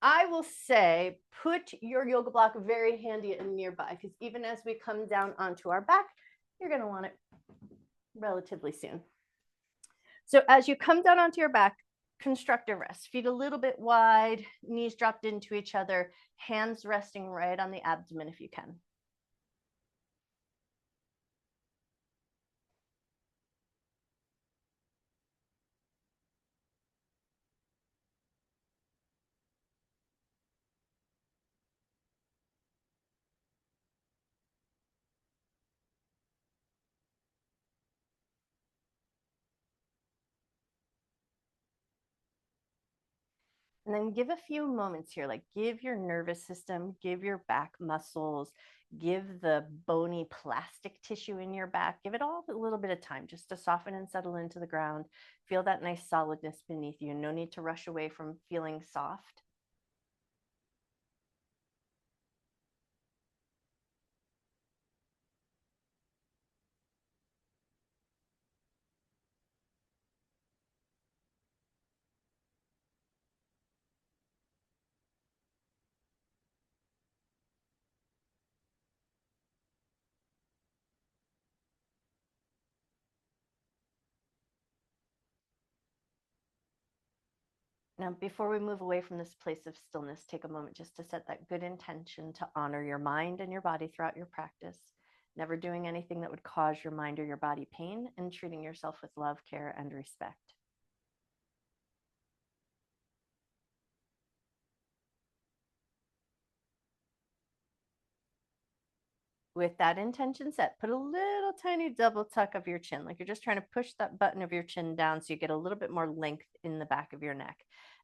I will say put your yoga block very handy and nearby, because even as we come down onto our back, you're going to want it relatively soon. So as you come down onto your back, constructive rest, feet a little bit wide, knees dropped into each other, hands resting right on the abdomen if you can. And then give a few moments here, like give your nervous system, give your back muscles, give the bony plastic tissue in your back, give it all a little bit of time just to soften and settle into the ground. Feel that nice solidness beneath you. No need to rush away from feeling soft. Now, before we move away from this place of stillness, take a moment just to set that good intention to honor your mind and your body throughout your practice, never doing anything that would cause your mind or your body pain, and treating yourself with love, care, and respect. With that intention set, put a little tiny double tuck of your chin, like you're just trying to push that button of your chin down so you get a little bit more length in the back of your neck.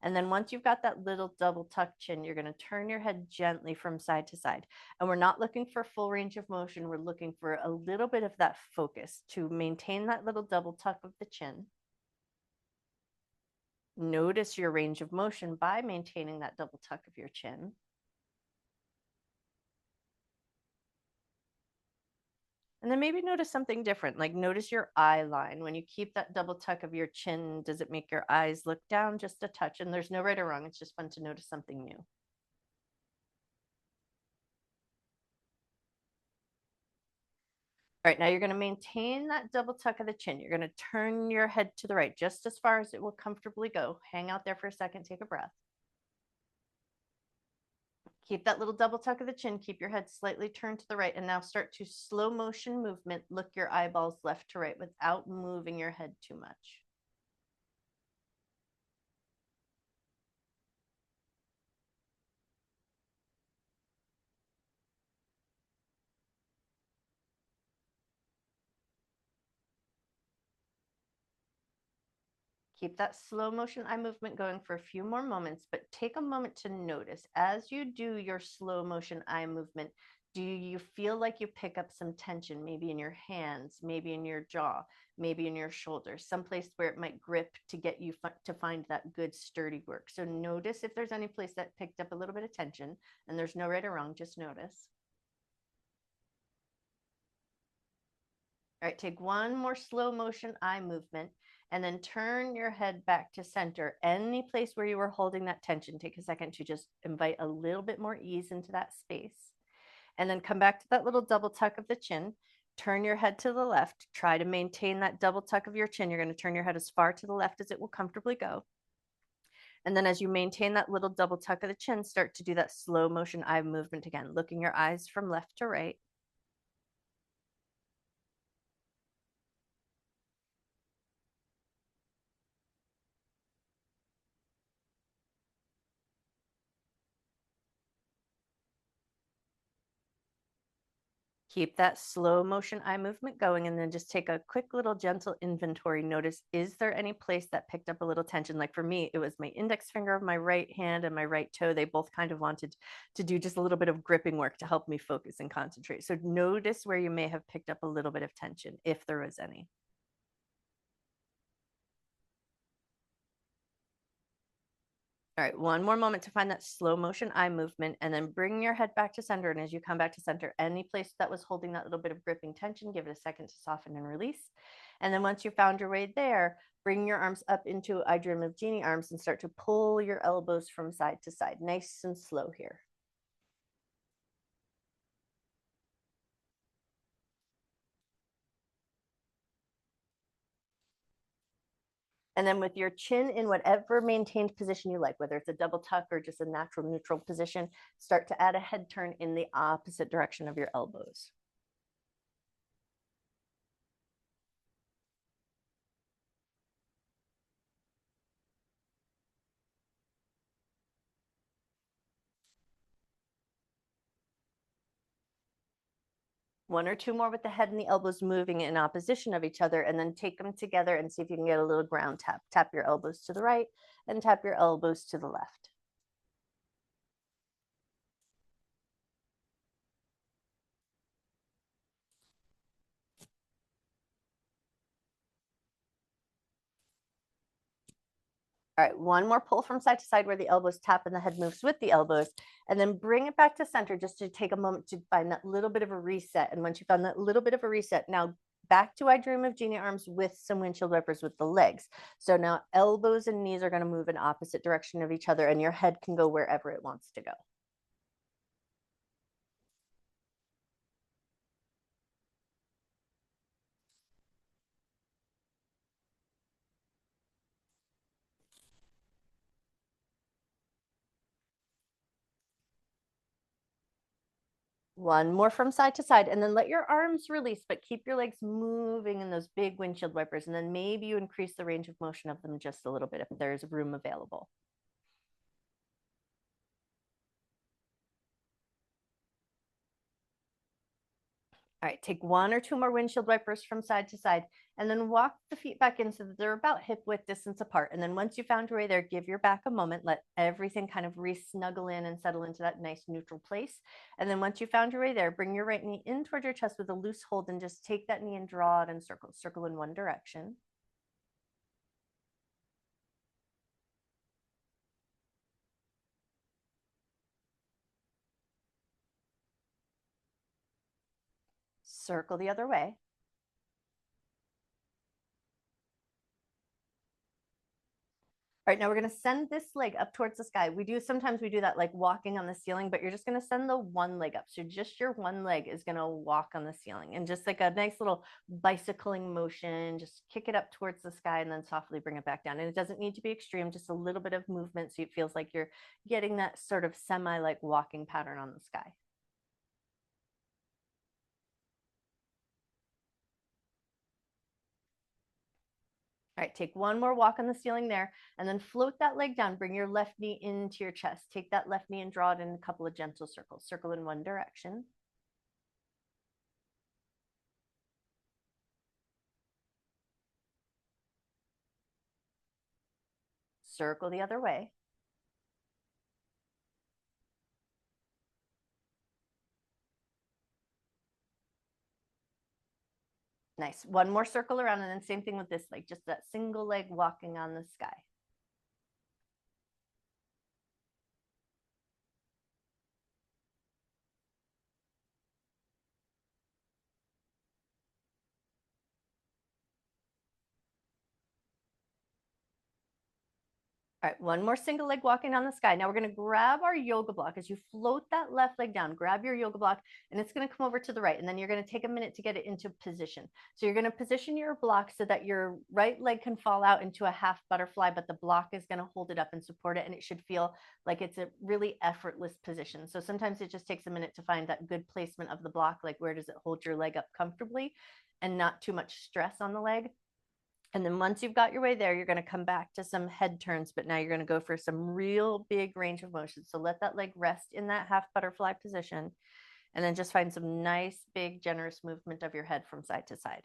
And then once you've got that little double tuck chin, you're going to turn your head gently from side to side. And we're not looking for full range of motion. We're looking for a little bit of that focus to maintain that little double tuck of the chin. Notice your range of motion by maintaining that double tuck of your chin. And then maybe notice something different, like notice your eye line. When you keep that double tuck of your chin, does it make your eyes look down just a touch? And there's no right or wrong. It's just fun to notice something new. All right, now you're going to maintain that double tuck of the chin. You're going to turn your head to the right just as far as it will comfortably go. Hang out there for a second, take a breath. Keep that little double tuck of the chin. Keep your head slightly turned to the right. And now start to slow motion movement. Look your eyeballs left to right without moving your head too much. Keep that slow motion eye movement going for a few more moments, but take a moment to notice as you do your slow motion eye movement, do you feel like you pick up some tension, maybe in your hands, maybe in your jaw, maybe in your shoulders, someplace where it might grip to get you to find that good sturdy work. So notice if there's any place that picked up a little bit of tension, and there's no right or wrong, just notice. All right, take one more slow motion eye movement and then turn your head back to center. Any place where you were holding that tension, take a second to just invite a little bit more ease into that space. And then come back to that little double tuck of the chin. Turn your head to the left. Try to maintain that double tuck of your chin. You're going to turn your head as far to the left as it will comfortably go. And then as you maintain that little double tuck of the chin, start to do that slow motion eye movement again, looking your eyes from left to right. Keep that slow motion eye movement going, and then just take a quick little gentle inventory. Notice, is there any place that picked up a little tension? Like for me, it was my index finger of my right hand and my right toe. They both kind of wanted to do just a little bit of gripping work to help me focus and concentrate. So notice where you may have picked up a little bit of tension, if there was any. All right, one more moment to find that slow motion eye movement and then bring your head back to center. And as you come back to center, any place that was holding that little bit of gripping tension, give it a second to soften and release. And then once you found your way there, bring your arms up into I Dream of Jeannie arms and start to pull your elbows from side to side, nice and slow here. And then with your chin in whatever maintained position you like, whether it's a double tuck or just a natural neutral position, start to add a head turn in the opposite direction of your elbows. One or two more with the head and the elbows moving in opposition of each other, and then take them together and see if you can get a little ground tap. Tap your elbows to the right and tap your elbows to the left. All right, one more pull from side to side where the elbows tap and the head moves with the elbows, and then bring it back to center just to take a moment to find that little bit of a reset. And once you found that little bit of a reset, now back to I Dream of Jeannie arms with some windshield wipers with the legs. So now elbows and knees are going to move in opposite direction of each other, and your head can go wherever it wants to go. One more from side to side, and then let your arms release, but keep your legs moving in those big windshield wipers. And then maybe you increase the range of motion of them just a little bit if there's room available. All right, take one or two more windshield wipers from side to side, and then walk the feet back in so that they're about hip width distance apart. And then once you found your way there, give your back a moment, let everything kind of re-snuggle in and settle into that nice neutral place. And then once you found your way there, bring your right knee in toward your chest with a loose hold and just take that knee and draw it in circles, circle in one direction. Circle the other way. All right, now we're going to send this leg up towards the sky. Sometimes we do that like walking on the ceiling, but you're just going to send the one leg up. So just your one leg is going to walk on the ceiling, and just like a nice little bicycling motion, just kick it up towards the sky and then softly bring it back down. And it doesn't need to be extreme, just a little bit of movement so it feels like you're getting that sort of semi like walking pattern on the sky. All right, take one more walk on the ceiling there, and then float that leg down. Bring your left knee into your chest. Take that left knee and draw it in a couple of gentle circles. Circle in one direction. Circle the other way. Nice. One more circle around, and then same thing with this leg, just that single leg walking on the sky. All right, one more single leg walking on the sky. Now we're going to grab our yoga block as you float that left leg down. Grab your yoga block, and it's going to come over to the right. And then you're going to take a minute to get it into position. So you're going to position your block so that your right leg can fall out into a half butterfly, but the block is going to hold it up and support it. And it should feel like it's a really effortless position. So sometimes it just takes a minute to find that good placement of the block, like where does it hold your leg up comfortably and not too much stress on the leg. And then once you've got your way there, you're going to come back to some head turns, but now you're going to go for some real big range of motion. So let that leg rest in that half butterfly position, and then just find some nice, big, generous movement of your head from side to side.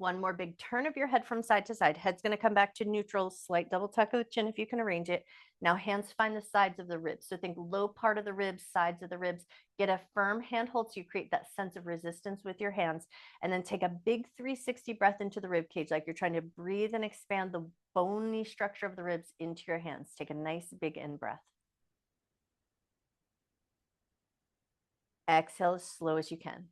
One more big turn of your head from side to side. Head's going to come back to neutral, slight double tuck of the chin if you can arrange it. Now hands find the sides of the ribs. So think low part of the ribs, sides of the ribs. Get a firm handhold so you create that sense of resistance with your hands. And then take a big 360 breath into the rib cage, like you're trying to breathe and expand the bony structure of the ribs into your hands. Take a nice big in breath. Exhale as slow as you can.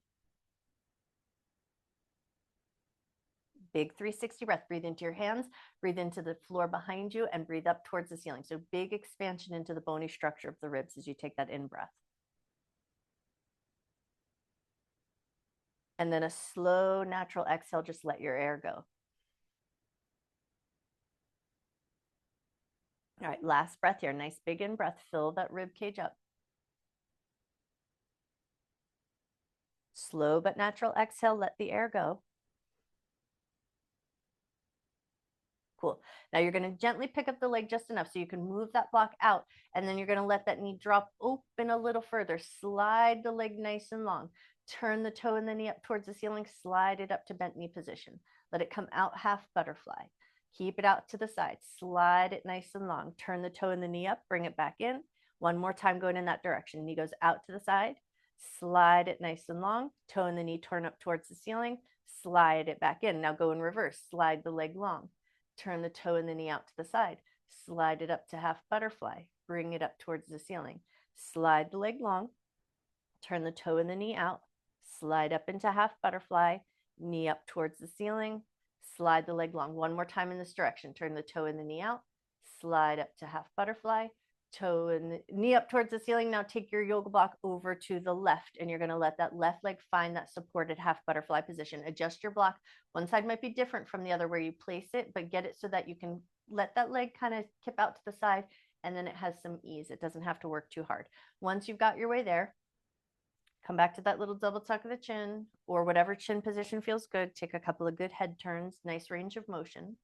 Big 360 breath. Breathe into your hands, breathe into the floor behind you, and breathe up towards the ceiling. So big expansion into the bony structure of the ribs as you take that in breath. And then a slow, natural exhale, just let your air go. All right, last breath here. Nice big in breath. Fill that rib cage up. Slow but natural exhale, let the air go. Cool. Now you're going to gently pick up the leg just enough so you can move that block out. And then you're going to let that knee drop open a little further. Slide the leg nice and long. Turn the toe and the knee up towards the ceiling. Slide it up to bent knee position. Let it come out half butterfly. Keep it out to the side. Slide it nice and long. Turn the toe and the knee up. Bring it back in. One more time going in that direction. Knee goes out to the side. Slide it nice and long. Toe and the knee turn up towards the ceiling. Slide it back in. Now go in reverse. Slide the leg long. Turn the toe and the knee out to the side. Slide it up to half butterfly. Bring it up towards the ceiling. Slide the leg long. Turn the toe and the knee out. Slide up into half butterfly. Knee up towards the ceiling. Slide the leg long. One more time in this direction. Turn the toe and the knee out. Slide up to half butterfly. Toe and the knee up towards the ceiling. Now take your yoga block over to the left, and you're going to let that left leg find that supported half butterfly position. Adjust your block. One side might be different from the other where you place it, but get it so that you can let that leg kind of tip out to the side, and then it has some ease. It doesn't have to work too hard. Once you've got your way there, come back to that little double tuck of the chin, or whatever chin position feels good. Take a couple of good head turns, nice range of motion.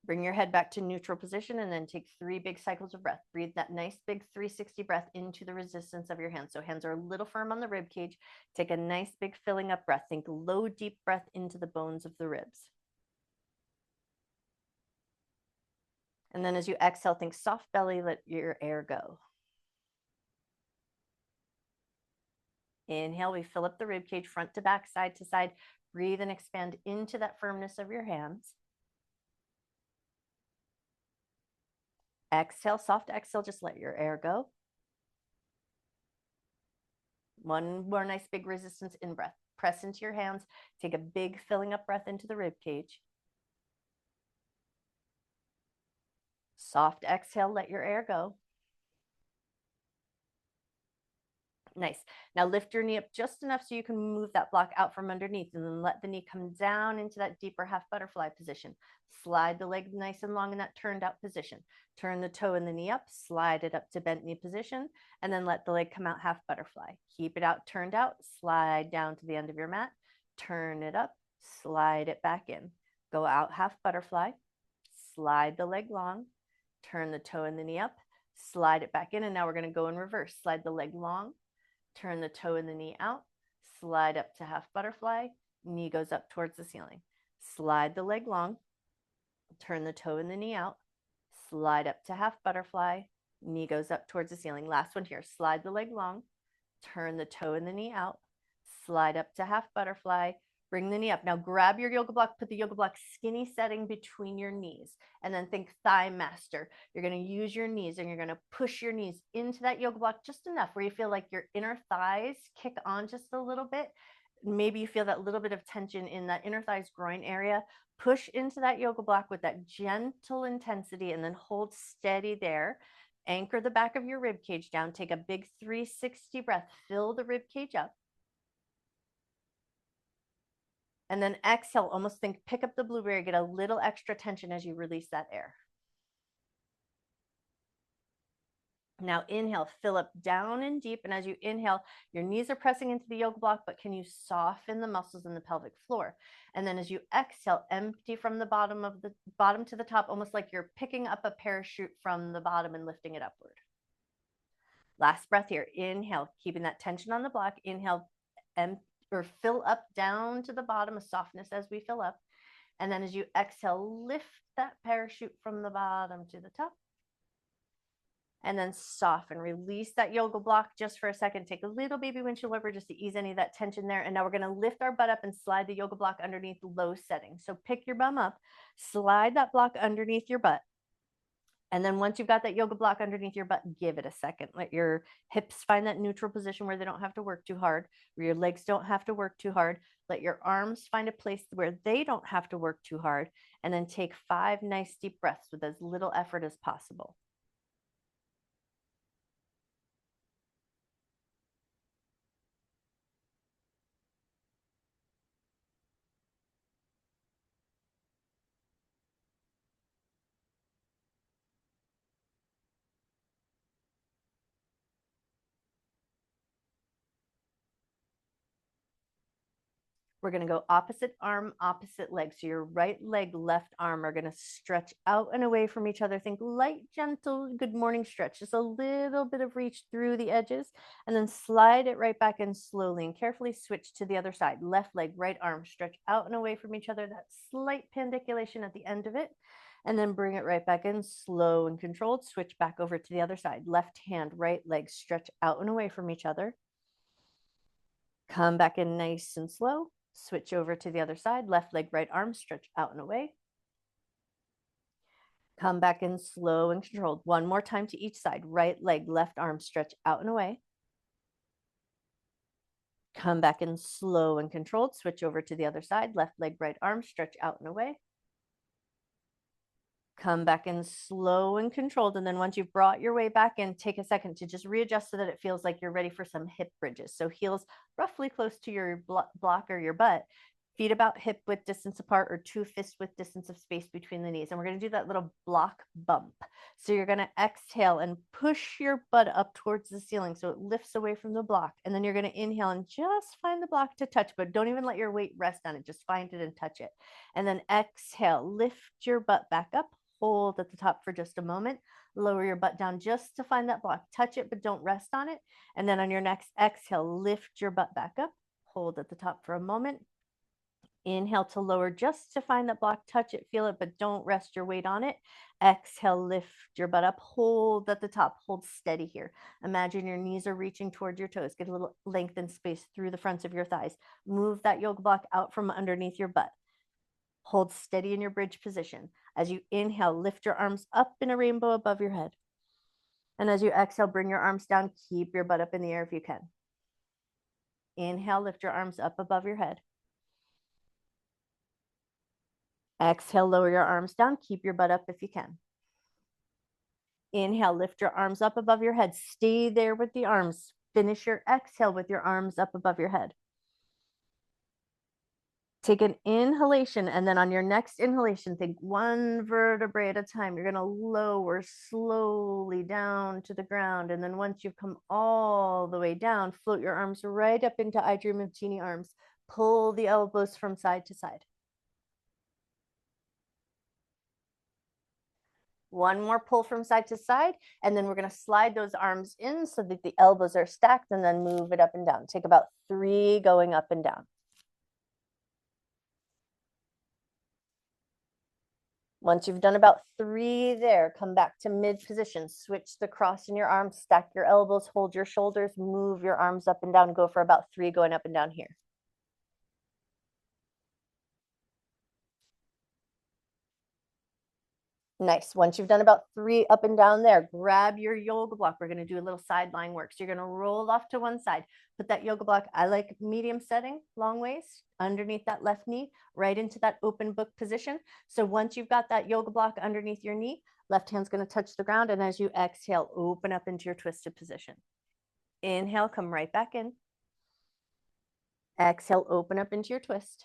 Bring your head back to neutral position and then take 3 big cycles of breath. Breathe that nice big 360 breath into the resistance of your hands. So hands are a little firm on the rib cage. Take a nice big filling up breath. Think low, deep breath into the bones of the ribs. And then as you exhale, think soft belly, let your air go. Inhale, we fill up the rib cage, front to back, side to side. Breathe and expand into that firmness of your hands. Exhale, soft exhale, just let your air go. One more nice big resistance in breath. Press into your hands. Take a big filling up breath into the rib cage. Soft exhale, let your air go. Nice. Now lift your knee up just enough so you can move that block out from underneath, and then let the knee come down into that deeper half butterfly position. Slide the leg nice and long in that turned out position. Turn the toe and the knee up, slide it up to bent knee position, and then let the leg come out half butterfly. Keep it out, turned out, slide down to the end of your mat, turn it up, slide it back in. Go out half butterfly, slide the leg long, turn the toe and the knee up, slide it back in, and now we're going to go in reverse. Slide the leg long, turn the toe and the knee out, slide up to half butterfly, knee goes up towards the ceiling. Slide the leg long, turn the toe and the knee out, slide up to half butterfly, knee goes up towards the ceiling. Last one here, slide the leg long, turn the toe and the knee out, slide up to half butterfly, bring the knee up. Now grab your yoga block, put the yoga block skinny setting between your knees, and then think thigh master. You're going to use your knees and you're going to push your knees into that yoga block just enough where you feel like your inner thighs kick on just a little bit. Maybe you feel that little bit of tension in that inner thighs groin area. Push into that yoga block with that gentle intensity and then hold steady there. Anchor the back of your rib cage down. Take a big 360 breath. Fill the rib cage up. And then exhale, almost think pick up the blueberry, get a little extra tension as you release that air. Now inhale, fill up down and deep. And as you inhale, your knees are pressing into the yoga block, but can you soften the muscles in the pelvic floor? And then as you exhale, empty from the bottom to the top, almost like you're picking up a parachute from the bottom and lifting it upward. Last breath here. Inhale, keeping that tension on the block. Inhale, or fill up down to the bottom, a softness as we fill up. And then as you exhale, lift that parachute from the bottom to the top. And then soften, release that yoga block just for a second. Take a little baby windshield wiper just to ease any of that tension there. And now we're going to lift our butt up and slide the yoga block underneath low setting. So pick your bum up, slide that block underneath your butt. And then once you've got that yoga block underneath your butt, give it a second. Let your hips find that neutral position where they don't have to work too hard, where your legs don't have to work too hard. Let your arms find a place where they don't have to work too hard. And then take 5 nice deep breaths with as little effort as possible. We're going to go opposite arm, opposite leg. So your right leg, left arm are going to stretch out and away from each other. Think light, gentle, good morning stretch. Just a little bit of reach through the edges, and then slide it right back in slowly and carefully switch to the other side. Left leg, right arm, stretch out and away from each other. That slight pandiculation at the end of it. And then bring it right back in, slow and controlled. Switch back over to the other side. Left hand, right leg, stretch out and away from each other. Come back in nice and slow. Switch over to the other side. Left leg, right arm, stretch out and away. Come back in slow and controlled. One more time to each side. Right leg, left arm, stretch out and away. Come back in slow and controlled. Switch over to the other side. Left leg, right arm, stretch out and away. Come back in slow and controlled. And then once you've brought your way back in, take a second to just readjust so that it feels like you're ready for some hip bridges. So heels roughly close to your block or your butt, feet about hip width distance apart, or 2 fist width distance of space between the knees. And we're going to do that little block bump. So you're going to exhale and push your butt up towards the ceiling so it lifts away from the block. And then you're going to inhale and just find the block to touch, but don't even let your weight rest on it. Just find it and touch it. And then exhale, lift your butt back up. Hold at the top for just a moment. Lower your butt down just to find that block. Touch it, but don't rest on it. And then on your next exhale, lift your butt back up. Hold at the top for a moment. Inhale to lower just to find that block. Touch it, feel it, but don't rest your weight on it. Exhale, lift your butt up. Hold at the top. Hold steady here. Imagine your knees are reaching towards your toes. Get a little length and space through the fronts of your thighs. Move that yoga block out from underneath your butt. Hold steady in your bridge position. As you inhale, lift your arms up in a rainbow above your head. And as you exhale, bring your arms down. Keep your butt up in the air if you can. Inhale, lift your arms up above your head. Exhale, lower your arms down. Keep your butt up if you can. Inhale, lift your arms up above your head. Stay there with the arms. Finish your exhale with your arms up above your head. Take an inhalation, and then on your next inhalation, think 1 vertebrae at a time. You're going to lower slowly down to the ground. And then once you've come all the way down, float your arms right up into I Dream of Jeannie arms. Pull the elbows from side to side. One more pull from side to side, and then we're going to slide those arms in so that the elbows are stacked, and then move it up and down. Take about 3 going up and down. Once you've done about 3 there, come back to mid position. Switch the cross in your arms, stack your elbows, hold your shoulders, move your arms up and down. Go for about 3 going up and down here. Nice. Once you've done about 3 up and down there, grab your yoga block. We're going to do a little side lying work. So you're going to roll off to one side. Put that yoga block, I like medium setting, long waist, underneath that left knee, right into that open book position. So once you've got that yoga block underneath your knee, left hand's going to touch the ground. And as you exhale, open up into your twisted position. Inhale, come right back in. Exhale, open up into your twist.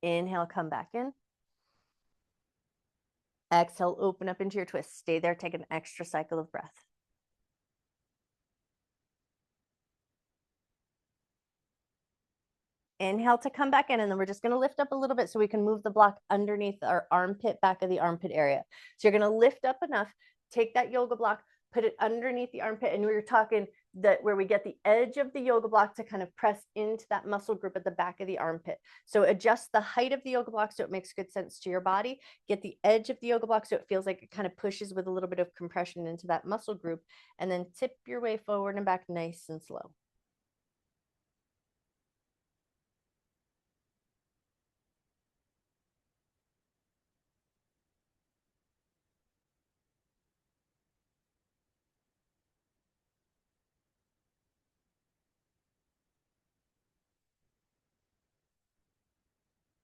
Inhale, come back in. Exhale, open up into your twist. Stay there, take an extra cycle of breath. Inhale to come back in, and then we're just going to lift up a little bit so we can move the block underneath our armpit, back of the armpit area. So you're going to lift up enough, take that yoga block, put it underneath the armpit, and we were talking that where we get the edge of the yoga block to kind of press into that muscle group at the back of the armpit. So adjust the height of the yoga block so it makes good sense to your body. Get the edge of the yoga block so it feels like it kind of pushes with a little bit of compression into that muscle group, and then tip your way forward and back nice and slow.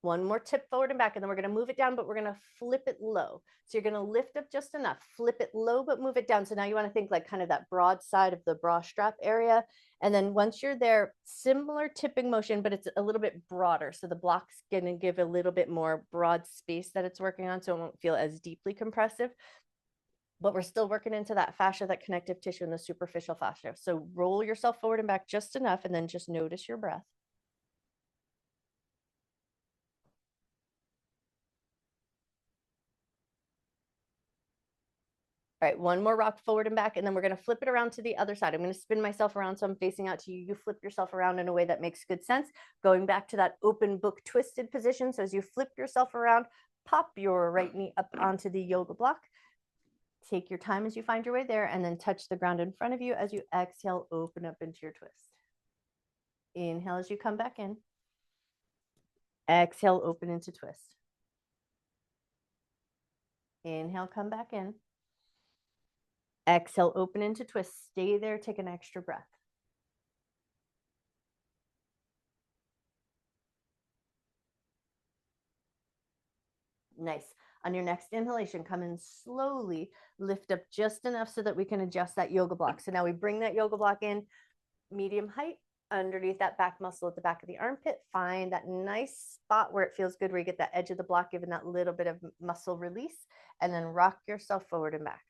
One more tip forward and back, and then we're going to move it down, but we're going to flip it low. So you're going to lift up just enough, flip it low, but move it down. So now you want to think like kind of that broad side of the bra strap area. And then once you're there, similar tipping motion, but it's a little bit broader. So the block's going to give a little bit more broad space that it's working on, so it won't feel as deeply compressive. But we're still working into that fascia, that connective tissue, and the superficial fascia. So roll yourself forward and back just enough, and then just notice your breath. All right, one more rock forward and back, and then we're going to flip it around to the other side. I'm going to spin myself around so I'm facing out to you. You flip yourself around in a way that makes good sense. Going back to that open book twisted position. So as you flip yourself around, pop your right knee up onto the yoga block. Take your time as you find your way there, and then touch the ground in front of you as you exhale, open up into your twist. Inhale as you come back in. Exhale, open into twist. Inhale, come back in. Exhale, open into twist. Stay there, take an extra breath. Nice. On your next inhalation, come in slowly, lift up just enough so that we can adjust that yoga block. So now we bring that yoga block in medium height underneath that back muscle at the back of the armpit. Find that nice spot where it feels good, where you get that edge of the block, giving that little bit of muscle release, and then rock yourself forward and back.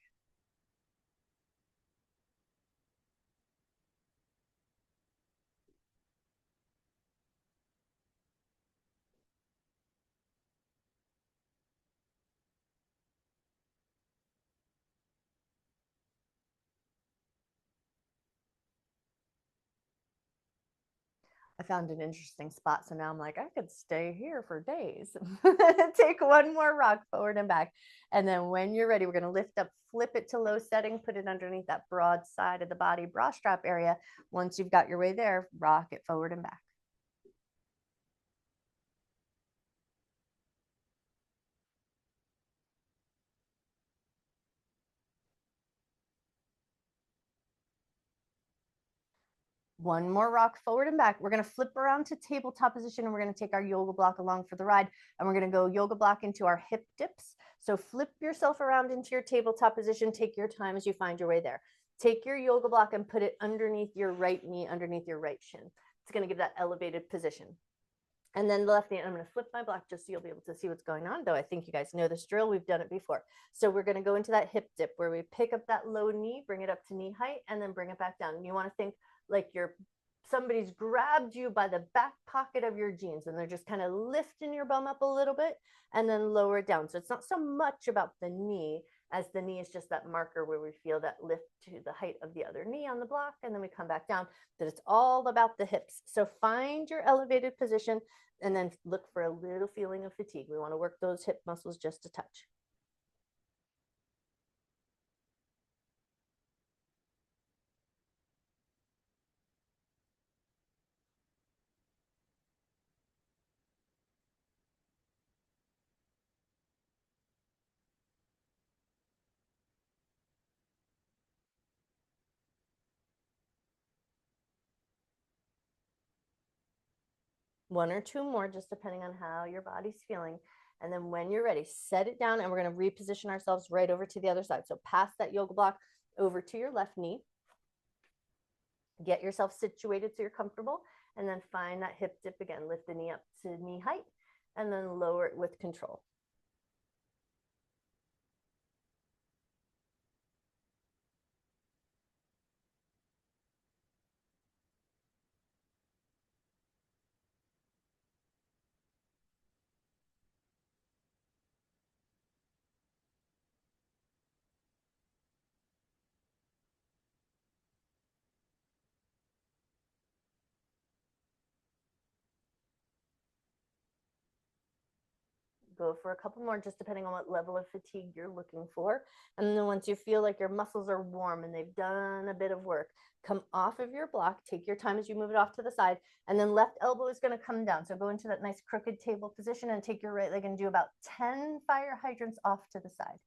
I found an interesting spot. So now I'm like, I could stay here for days. Take one more rock forward and back. And then when you're ready, we're going to lift up, flip it to low setting, put it underneath that broad side of the body bra strap area. Once you've got your way there, rock it forward and back. One more rock forward and back. We're going to flip around to tabletop position, and we're going to take our yoga block along for the ride. And we're going to go yoga block into our hip dips. So flip yourself around into your tabletop position. Take your time as you find your way there. Take your yoga block and put it underneath your right knee, underneath your right shin. It's going to give that elevated position. And then the left knee, I'm going to flip my block just so you'll be able to see what's going on, though I think you guys know this drill. We've done it before. So we're going to go into that hip dip where we pick up that low knee, bring it up to knee height, and then bring it back down. And you want to think like somebody's grabbed you by the back pocket of your jeans, and they're just kind of lifting your bum up a little bit and then lower it down. So it's not so much about the knee, as the knee is just that marker where we feel that lift to the height of the other knee on the block, and then we come back down. That it's all about the hips. So find your elevated position, and then look for a little feeling of fatigue. We want to work those hip muscles just a touch. One or two more, just depending on how your body's feeling. And then when you're ready, set it down, and we're going to reposition ourselves right over to the other side. So pass that yoga block over to your left knee. Get yourself situated so you're comfortable, and then find that hip dip again. Lift the knee up to knee height, and then lower it with control. go for a couple more, just depending on what level of fatigue you're looking for. And then once you feel like your muscles are warm and they've done a bit of work, come off of your block, take your time as you move it off to the side, and then left elbow is going to come down. So go into that nice crooked table position and take your right leg and do about 10 fire hydrants off to the side.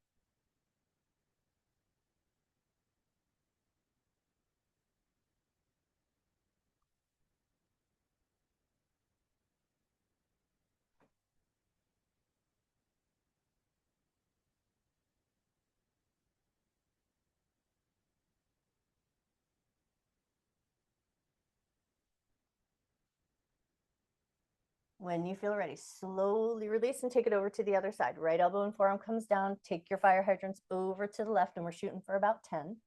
When you feel ready, slowly release and take it over to the other side. Right elbow and forearm comes down. Take your fire hydrants over to the left, and we're shooting for about 10.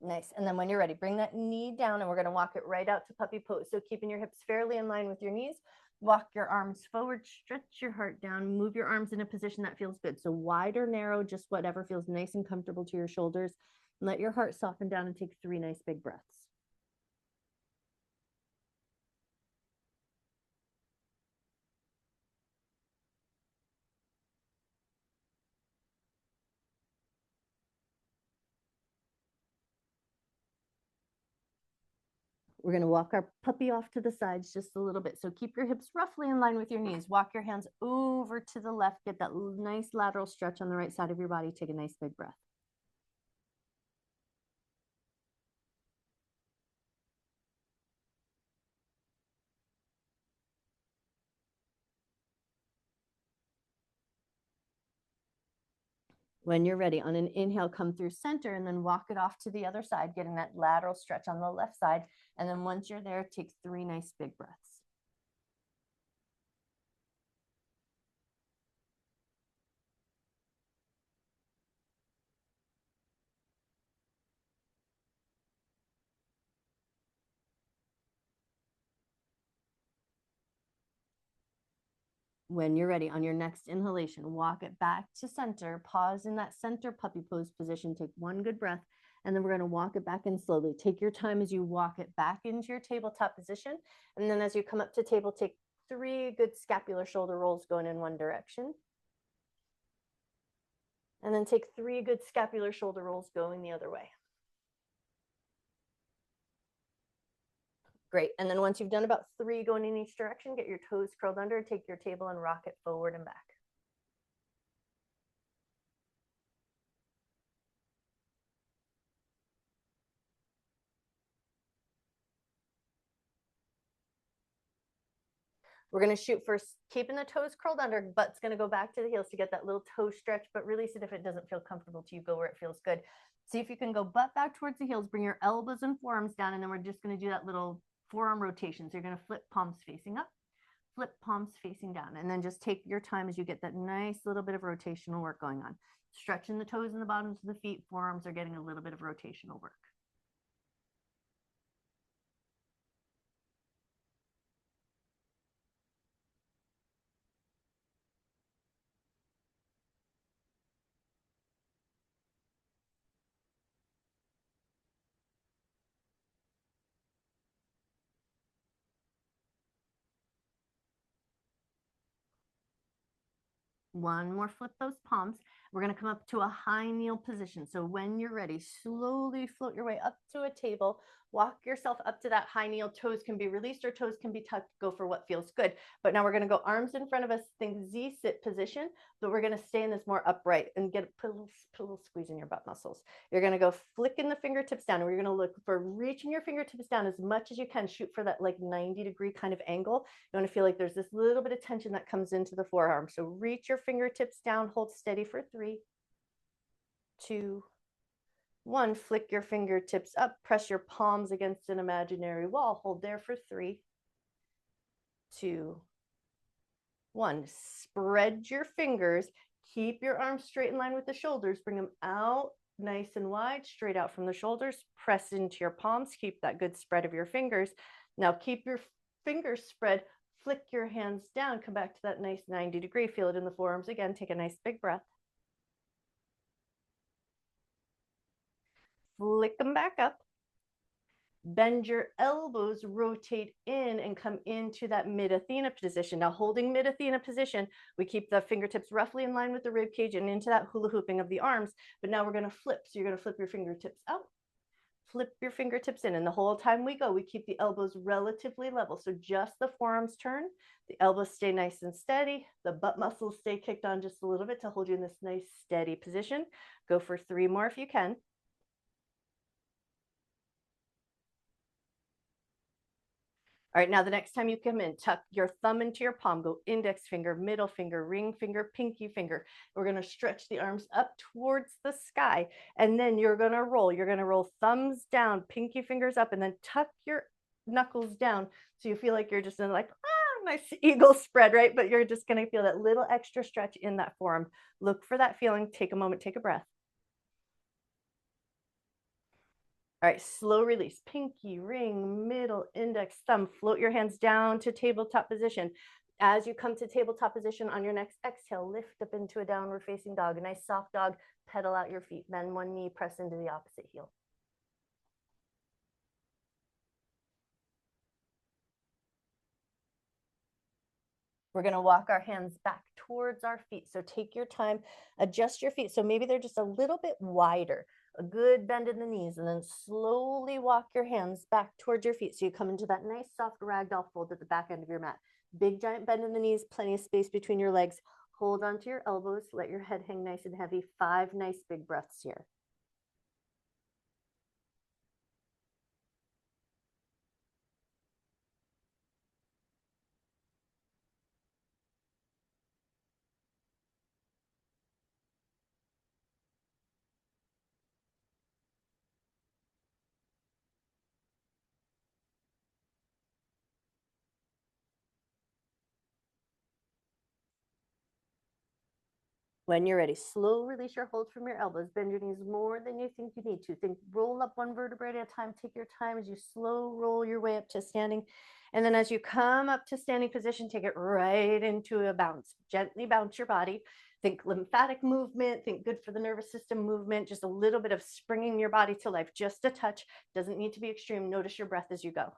Nice. And then when you're ready, bring that knee down and we're going to walk it right out to puppy pose. So keeping your hips fairly in line with your knees, walk your arms forward, stretch your heart down, move your arms in a position that feels good. So wide or narrow, just whatever feels nice and comfortable to your shoulders. And let your heart soften down and take 3 nice big breaths. We're going to walk our puppy off to the sides just a little bit. So keep your hips roughly in line with your knees. Walk your hands over to the left. Get that nice lateral stretch on the right side of your body. Take a nice big breath. When you're ready, on an inhale, come through center and then walk it off to the other side, getting that lateral stretch on the left side. And then once you're there, take 3 nice big breaths. When you're ready, on your next inhalation, walk it back to center, pause in that center puppy pose position, take 1 good breath, and then we're going to walk it back in slowly. Take your time as you walk it back into your tabletop position. And then as you come up to table, take 3 good scapular shoulder rolls going in one direction. And then take 3 good scapular shoulder rolls going the other way. Great. And then once you've done about 3 going in each direction, get your toes curled under, take your table and rock it forward and back. We're going to shoot for keeping the toes curled under, butt's going to go back to the heels to get that little toe stretch, but release it if it doesn't feel comfortable to you. Go where it feels good. See if you can go butt back towards the heels, bring your elbows and forearms down, and then we're just going to do that little forearm rotation. So you're going to flip palms facing up, flip palms facing down, and then just take your time as you get that nice little bit of rotational work going on. Stretching the toes and the bottoms of the feet, forearms are getting a little bit of rotational work. One more, flip those palms. We're going to come up to a high kneel position. So when you're ready, slowly float your way up to a table. Walk yourself up to that high kneel. Toes can be released or toes can be tucked. Go for what feels good. But now we're going to go arms in front of us, think Z sit position, but we're going to stay in this more upright and put a little squeeze in your butt muscles. You're going to go flicking the fingertips down. And we're going to look for reaching your fingertips down as much as you can. Shoot for that like 90-degree kind of angle. You want to feel like there's this little bit of tension that comes into the forearm. So reach your fingertips down, hold steady for 3, 2, 1. Flick your fingertips up, press your palms against an imaginary wall. Hold there for 3, 2, 1. Spread your fingers. Keep your arms straight in line with the shoulders. Bring them out nice and wide, straight out from the shoulders. Press into your palms. Keep that good spread of your fingers. Now keep your fingers spread. Flick your hands down. Come back to that nice 90-degree. Feel it in the forearms again. Take a nice big breath. Flick them back up. Bend your elbows, rotate in and come into that mid-Athena position. Now holding mid-Athena position, we keep the fingertips roughly in line with the rib cage and into that hula hooping of the arms. But now we're going to flip. So you're going to flip your fingertips out, flip your fingertips in. And the whole time we go, we keep the elbows relatively level. So just the forearms turn, the elbows stay nice and steady. The butt muscles stay kicked on just a little bit to hold you in this nice steady position. Go for 3 more if you can. All right, now the next time you come in, tuck your thumb into your palm, go index finger, middle finger, ring finger, pinky finger. We're going to stretch the arms up towards the sky, and then you're going to roll. You're going to roll thumbs down, pinky fingers up, and then tuck your knuckles down so you feel like you're just in like, nice eagle spread, right? But you're just going to feel that little extra stretch in that forearm. Look for that feeling. Take a moment, take a breath. All right, slow release, pinky, ring, middle, index, thumb. Float your hands down to tabletop position. As you come to tabletop position on your next exhale, lift up into a downward facing dog. A nice soft dog, pedal out your feet. Bend one knee, press into the opposite heel. We're going to walk our hands back towards our feet. So take your time, adjust your feet. So maybe they're just a little bit wider. A good bend in the knees, and then slowly walk your hands back towards your feet. So you come into that nice soft ragdoll fold at the back end of your mat. Big giant bend in the knees, plenty of space between your legs. Hold onto your elbows. Let your head hang nice and heavy. 5 nice big breaths here. When you're ready, slow release your hold from your elbows. Bend your knees more than you think you need to. Think roll up one vertebrae at a time. Take your time as you slow roll your way up to standing. And then as you come up to standing position, take it right into a bounce. Gently bounce your body. Think lymphatic movement. Think good for the nervous system movement. Just a little bit of springing your body to life. Just a touch. Doesn't need to be extreme. Notice your breath as you go.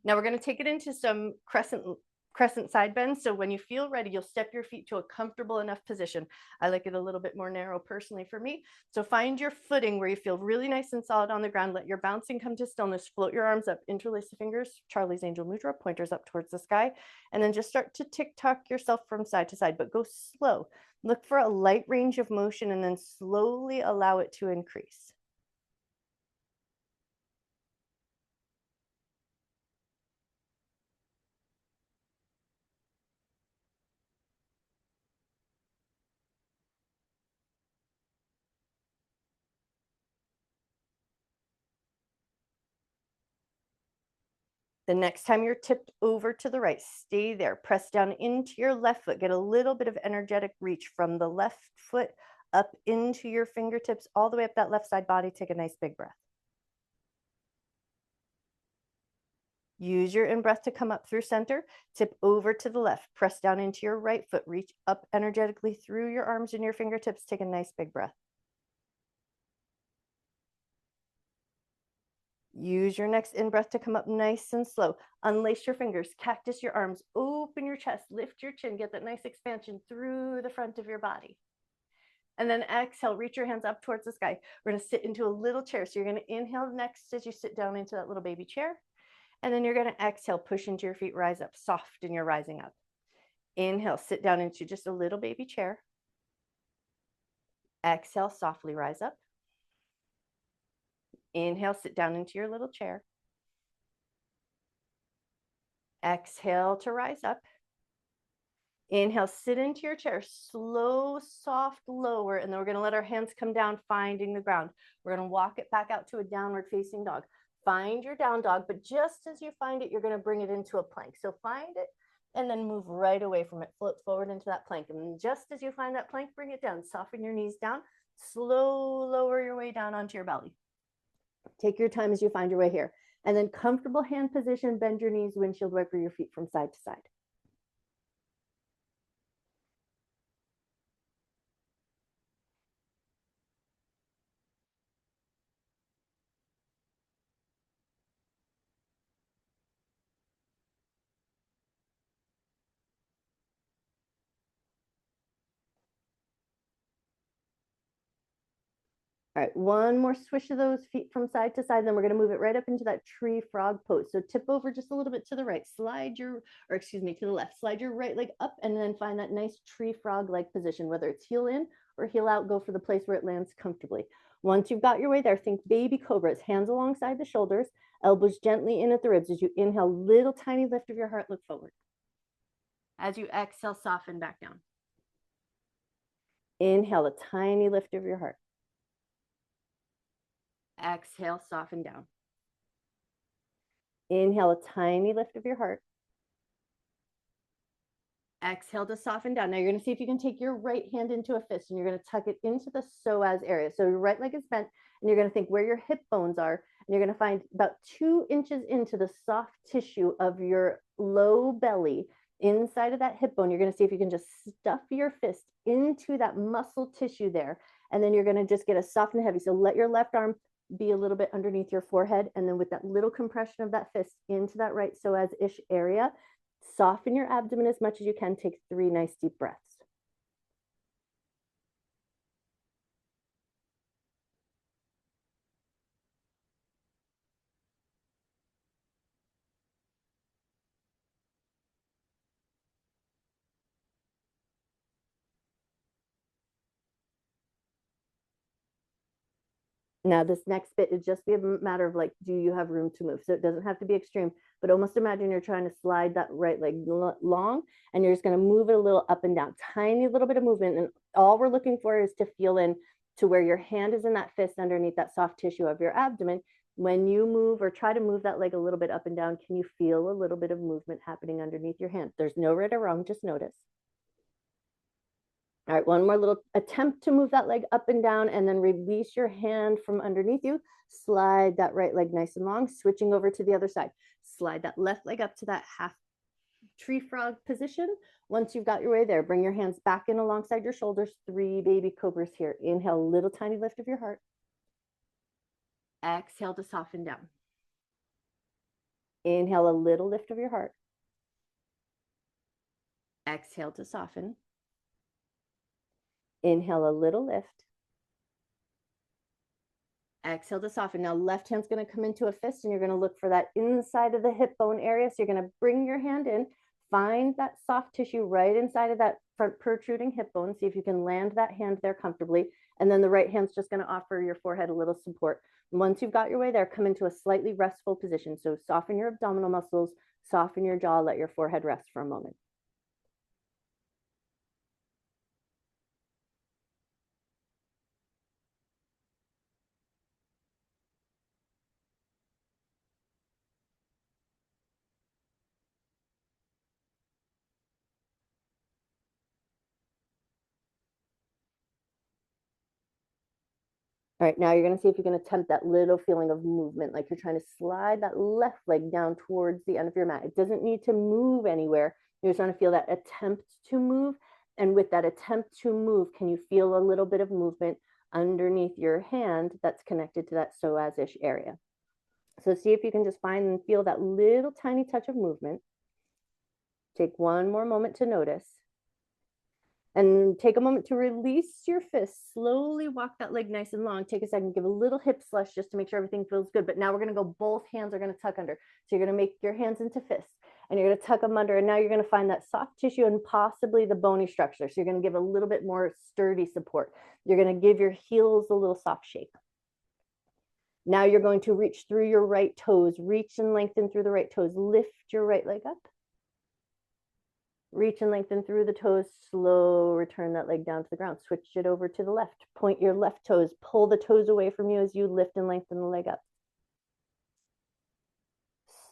Now we're going to take it into some crescent side bends. So when you feel ready, you'll step your feet to a comfortable enough position. I like it a little bit more narrow personally for me. So find your footing where you feel really nice and solid on the ground. Let your bouncing come to stillness. Float your arms up, interlace the fingers, Charlie's Angel Mudra, pointers up towards the sky, and then just start to tick-tock yourself from side to side, but go slow. Look for a light range of motion and then slowly allow it to increase. The next time you're tipped over to the right, stay there. Press down into your left foot. Get a little bit of energetic reach from the left foot up into your fingertips, all the way up that left side body. Take a nice big breath. Use your in-breath to come up through center. Tip over to the left. Press down into your right foot. Reach up energetically through your arms and your fingertips. Take a nice big breath. Use your next in-breath to come up nice and slow. Unlace your fingers, cactus your arms, open your chest, lift your chin, get that nice expansion through the front of your body. And then exhale, reach your hands up towards the sky. We're going to sit into a little chair. So you're going to inhale next as you sit down into that little baby chair. And then you're going to exhale, push into your feet, rise up, soft in your rising up. Inhale, sit down into just a little baby chair. Exhale, softly rise up. Inhale, sit down into your little chair. Exhale to rise up. Inhale, sit into your chair, slow, soft, lower, and then we're going to let our hands come down, finding the ground. We're going to walk it back out to a downward facing dog. Find your down dog, but just as you find it, you're going to bring it into a plank. So find it, and then move right away from it. Float forward into that plank. And just as you find that plank, bring it down. Soften your knees down. Slow lower your way down onto your belly. Take your time as you find your way here. And then comfortable hand position, bend your knees, windshield wiper your feet from side to side. All right, one more swish of those feet from side to side. Then we're going to move it right up into that tree frog pose. So tip over just a little bit to the right, to the left, slide your right leg up and then find that nice tree frog-like position, whether it's heel in or heel out, go for the place where it lands comfortably. Once you've got your way there, think baby cobras, hands alongside the shoulders, elbows gently in at the ribs. As you inhale, little tiny lift of your heart, look forward. As you exhale, soften back down. Inhale, a tiny lift of your heart. Exhale, soften down. Inhale, a tiny lift of your heart. Exhale to soften down. Now you're going to see if you can take your right hand into a fist and you're going to tuck it into the psoas area. So your right leg is bent and you're going to think where your hip bones are. And you're going to find about 2 inches into the soft tissue of your low belly inside of that hip bone. You're going to see if you can just stuff your fist into that muscle tissue there. And then you're going to just get a soft and heavy. So let your left arm be a little bit underneath your forehead. And then with that little compression of that fist into that right psoas-ish area, soften your abdomen as much as you can. Take 3 nice deep breaths. Now this next bit is just be a matter of like, do you have room to move? So it doesn't have to be extreme, but almost imagine you're trying to slide that right leg long and you're just going to move it a little up and down, tiny little bit of movement. And all we're looking for is to feel in to where your hand is in that fist underneath that soft tissue of your abdomen. When you move or try to move that leg a little bit up and down, can you feel a little bit of movement happening underneath your hand? There's no right or wrong, just notice. All right, one more little attempt to move that leg up and down and then release your hand from underneath you. Slide that right leg nice and long, switching over to the other side. Slide that left leg up to that half tree frog position. Once you've got your way there, bring your hands back in alongside your shoulders. 3 baby cobras here. Inhale, a little tiny lift of your heart. Exhale to soften down. Inhale, a little lift of your heart. Exhale to soften. Inhale, a little lift. Exhale to soften. Now left hand's going to come into a fist and you're going to look for that inside of the hip bone area. So you're going to bring your hand in, find that soft tissue right inside of that front protruding hip bone. See if you can land that hand there comfortably. And then the right hand's just going to offer your forehead a little support. And once you've got your way there, come into a slightly restful position. So soften your abdominal muscles, soften your jaw, let your forehead rest for a moment. All right, now you're going to see if you can attempt that little feeling of movement, like you're trying to slide that left leg down towards the end of your mat. It doesn't need to move anywhere. You're just trying to feel that attempt to move. And with that attempt to move, can you feel a little bit of movement underneath your hand that's connected to that psoas-ish area? So see if you can just find and feel that little tiny touch of movement. Take one more moment to notice. And take a moment to release your fist. Slowly walk that leg nice and long. Take a second, give a little hip slush just to make sure everything feels good. But now we're going to go, both hands are going to tuck under. So you're going to make your hands into fists and you're going to tuck them under. And now you're going to find that soft tissue and possibly the bony structure. So you're going to give a little bit more sturdy support. You're going to give your heels a little soft shake. Now you're going to reach through your right toes. Reach and lengthen through the right toes. Lift your right leg up. Reach and lengthen through the toes, slow, return that leg down to the ground. Switch it over to the left. Point your left toes, pull the toes away from you as you lift and lengthen the leg up.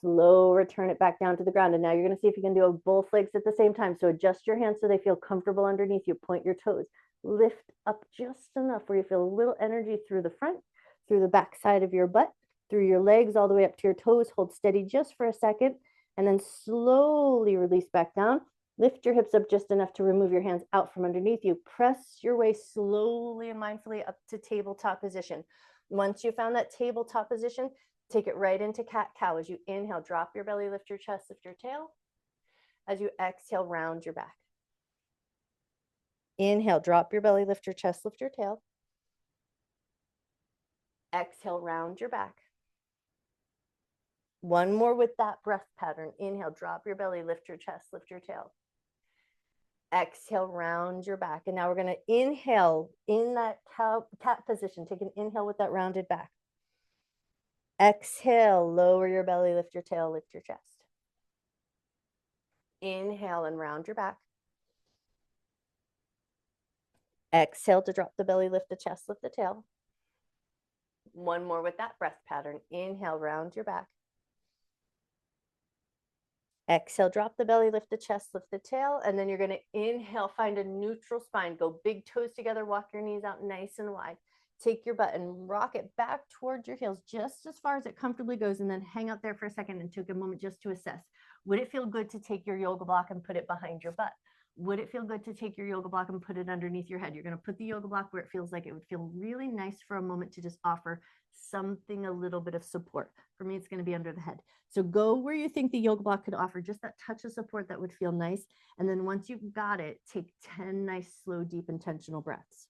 slow return it back down to the ground. And now you're going to see if you can do both legs at the same time. So adjust your hands so they feel comfortable underneath you. Point your toes. Lift up just enough where you feel a little energy through the front, through the back side of your butt, through your legs, all the way up to your toes. Hold steady just for a second, and then slowly release back down. Lift your hips up just enough to remove your hands out from underneath you. Press your way slowly and mindfully up to tabletop position. Once you found that tabletop position, take it right into cat-cow. As you inhale, drop your belly, lift your chest, lift your tail. As you exhale, round your back. Inhale, drop your belly, lift your chest, lift your tail. Exhale, round your back. One more with that breath pattern. Inhale, drop your belly, lift your chest, lift your tail. Exhale, round your back. And now we're going to inhale in that cat position. Take an inhale with that rounded back. Exhale, lower your belly, lift your tail, lift your chest. Inhale and round your back. Exhale to drop the belly, lift the chest, lift the tail. One more with that breath pattern. Inhale, round your back. Exhale, drop the belly, lift the chest, lift the tail. And then you're going to inhale, find a neutral spine. Go big toes together, walk your knees out nice and wide. Take your butt and rock it back towards your heels just as far as it comfortably goes, and then hang out there for a second and take a moment just to assess. Would it feel good to take your yoga block and put it behind your butt? Would it feel good to take your yoga block and put it underneath your head? You're going to put the yoga block where it feels like it would feel really nice for a moment to just offer something, a little bit of support. For me, it's going to be under the head. So go where you think the yoga block could offer just that touch of support that would feel nice. And then once you've got it, take 10 nice, slow, deep, intentional breaths.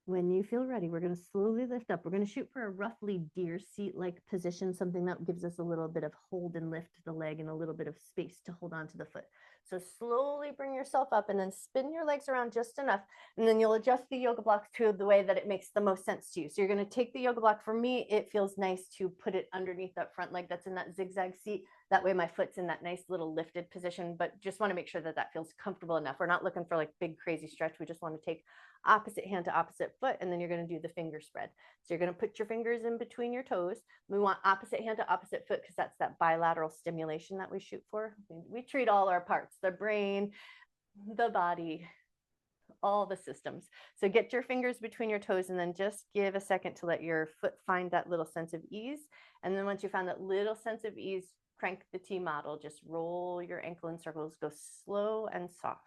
When you feel ready, we're going to slowly lift up. We're going to shoot for a roughly deer seat-like position, something that gives us a little bit of hold and lift the leg and a little bit of space to hold on to the foot. So slowly bring yourself up and then spin your legs around just enough. And then you'll adjust the yoga blocks to the way that it makes the most sense to you. So you're going to take the yoga block. For me, it feels nice to put it underneath that front leg that's in that zigzag seat. That way my foot's in that nice little lifted position, but just want to make sure that that feels comfortable enough. We're not looking for like big crazy stretch. We just want to take opposite hand to opposite foot, and then you're going to do the finger spread. So you're going to put your fingers in between your toes. We want opposite hand to opposite foot because that's that bilateral stimulation that we shoot for. We treat all our parts, the brain, the body, all the systems. So get your fingers between your toes and then just give a second to let your foot find that little sense of ease. And then once you found that little sense of ease, crank the T model. Just roll your ankle in circles, go slow and soft.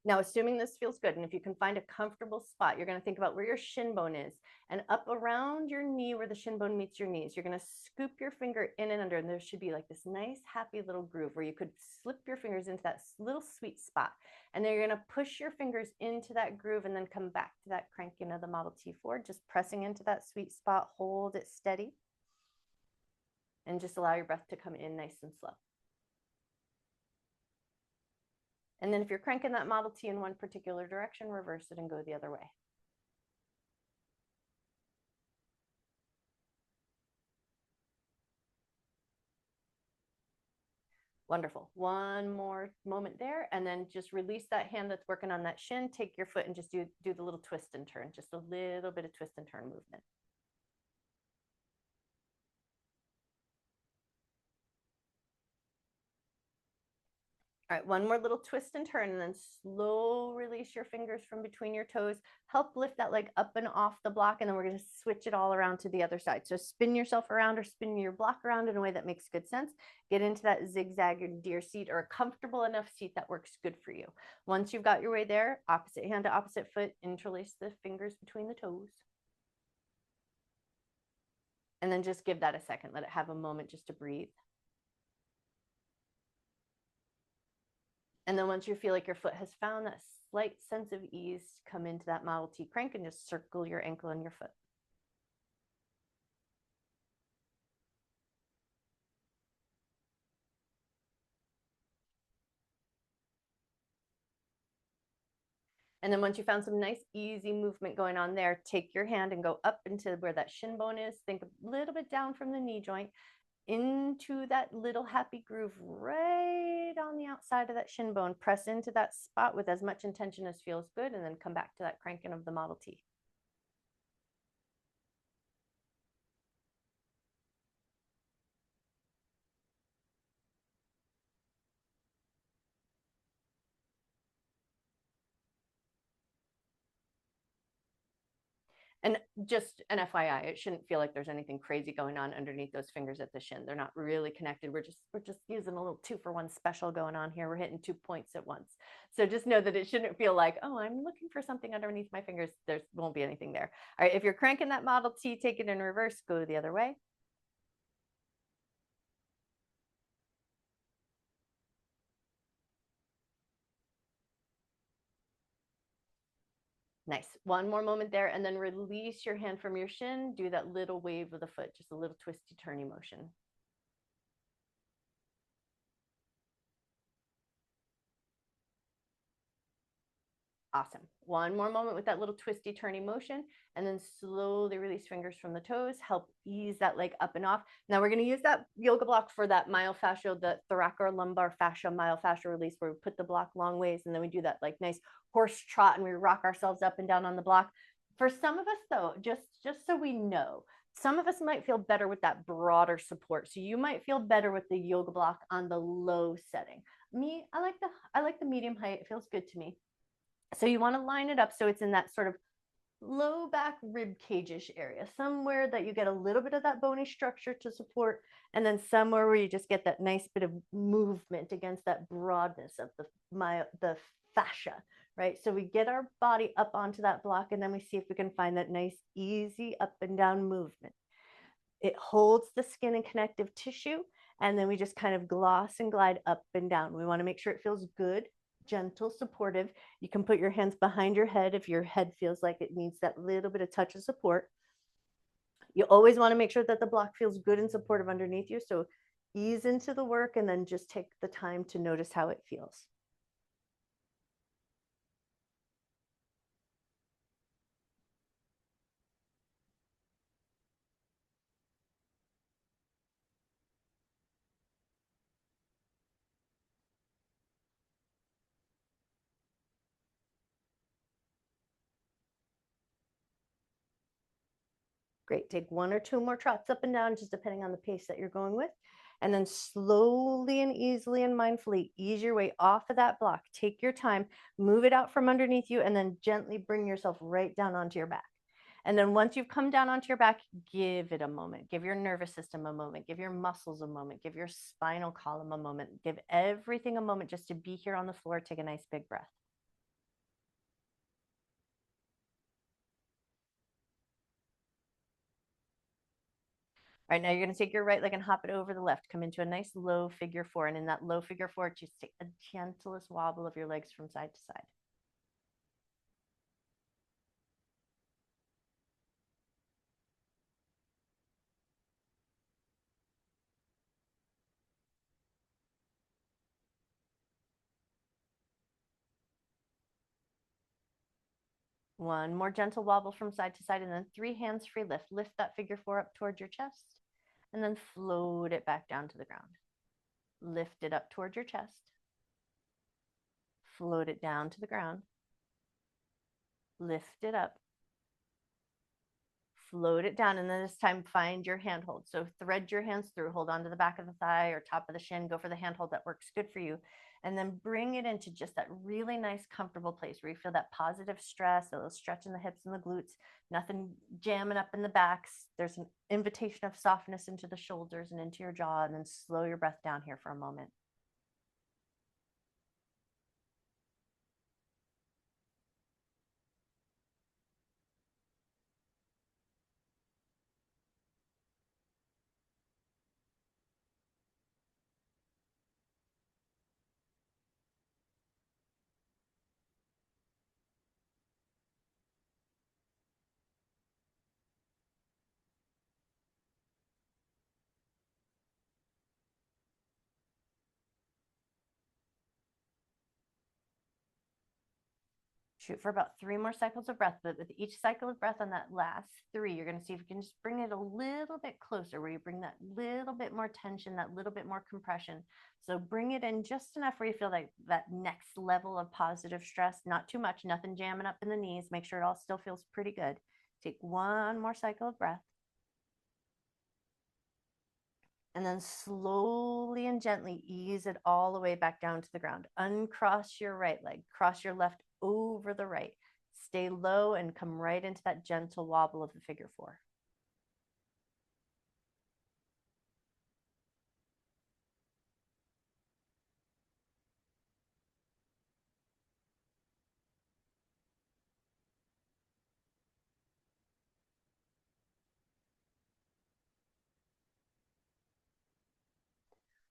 Now, assuming this feels good, and if you can find a comfortable spot, you're going to think about where your shin bone is, and up around your knee where the shin bone meets your knees, you're going to scoop your finger in and under, and there should be like this nice, happy little groove where you could slip your fingers into that little sweet spot. And then you're going to push your fingers into that groove and then come back to that cranking of the Model T forward, just pressing into that sweet spot, hold it steady, and just allow your breath to come in nice and slow. And then if you're cranking that Model T in one particular direction, reverse it and go the other way. Wonderful. One more moment there, and then just release that hand that's working on that shin. Take your foot and just do the little twist and turn, just a little bit of twist and turn movement. All right, one more little twist and turn, and then slow release your fingers from between your toes. Help lift that leg up and off the block, and then we're going to switch it all around to the other side. So spin yourself around or spin your block around in a way that makes good sense. Get into that zigzag or deer seat or a comfortable enough seat that works good for you. Once you've got your way there, opposite hand to opposite foot, interlace the fingers between the toes. And then just give that a second. Let it have a moment just to breathe. And then once you feel like your foot has found that slight sense of ease, come into that Model T crank and just circle your ankle and your foot. And then once you found some nice easy movement going on there, take your hand and go up into where that shin bone is. Think a little bit down from the knee joint into that little happy groove right on the outside of that shin bone. Press into that spot with as much intention as feels good, and then come back to that cranking of the Model T. And just an FYI, it shouldn't feel like there's anything crazy going on underneath those fingers at the shin. They're not really connected. We're just using a little 2-for-1 special going on here. We're hitting 2 points at once. So just know that it shouldn't feel like, oh, I'm looking for something underneath my fingers. There won't be anything there. All right, if you're cranking that Model T, take it in reverse, go the other way. Nice. One more moment there, and then release your hand from your shin. Do that little wave of the foot, just a little twisty turny motion. Awesome. One more moment with that little twisty turny motion, and then slowly release fingers from the toes. Help ease that leg up and off. Now we're going to use that yoga block for that myofascial, the thoracolumbar fascia myofascial release, where we put the block long ways, and then we do that like nice horse trot, and we rock ourselves up and down on the block. For some of us, though, just so we know, some of us might feel better with that broader support. So you might feel better with the yoga block on the low setting. Me, I like the medium height. It feels good to me. So you want to line it up so it's in that sort of low back rib cage-ish area, somewhere that you get a little bit of that bony structure to support, and then somewhere where you just get that nice bit of movement against that broadness of the fascia, right? So we get our body up onto that block, and then we see if we can find that nice, easy up and down movement. It holds the skin and connective tissue, and then we just kind of gloss and glide up and down. We want to make sure it feels good, gentle, supportive. You can put your hands behind your head if your head feels like it needs that little bit of touch of support. You always want to make sure that the block feels good and supportive underneath you. So ease into the work and then just take the time to notice how it feels. Great. Take 1 or 2 more trots up and down, just depending on the pace that you're going with. And then slowly and easily and mindfully ease your way off of that block. Take your time, move it out from underneath you, and then gently bring yourself right down onto your back. And then once you've come down onto your back, give it a moment. Give your nervous system a moment. Give your muscles a moment. Give your spinal column a moment. Give everything a moment just to be here on the floor. Take a nice big breath. All right, now you're going to take your right leg and hop it over the left. Come into a nice low figure four. And in that low figure four, just take a gentlest wobble of your legs from side to side. One more gentle wobble from side to side, and then 3 hands free lift. Lift that figure four up towards your chest, and then float it back down to the ground. Lift it up towards your chest. Float it down to the ground. Lift it up. Float it down, and then this time find your handhold. So thread your hands through, hold on to the back of the thigh or top of the shin, go for the handhold that works good for you. And then bring it into just that really nice, comfortable place where you feel that positive stress, a little stretch in the hips and the glutes, nothing jamming up in the backs. There's an invitation of softness into the shoulders and into your jaw, and then slow your breath down here for a moment. Shoot for about 3 more cycles of breath, but with each cycle of breath on that last 3, you're going to see if you can just bring it a little bit closer, where you bring that little bit more tension, that little bit more compression. So bring it in just enough where you feel like that next level of positive stress, not too much, nothing jamming up in the knees. Make sure it all still feels pretty good. Take 1 more cycle of breath. And then slowly and gently ease it all the way back down to the ground. Uncross your right leg, cross your left over the right. Stay low and come right into that gentle wobble of the figure 4.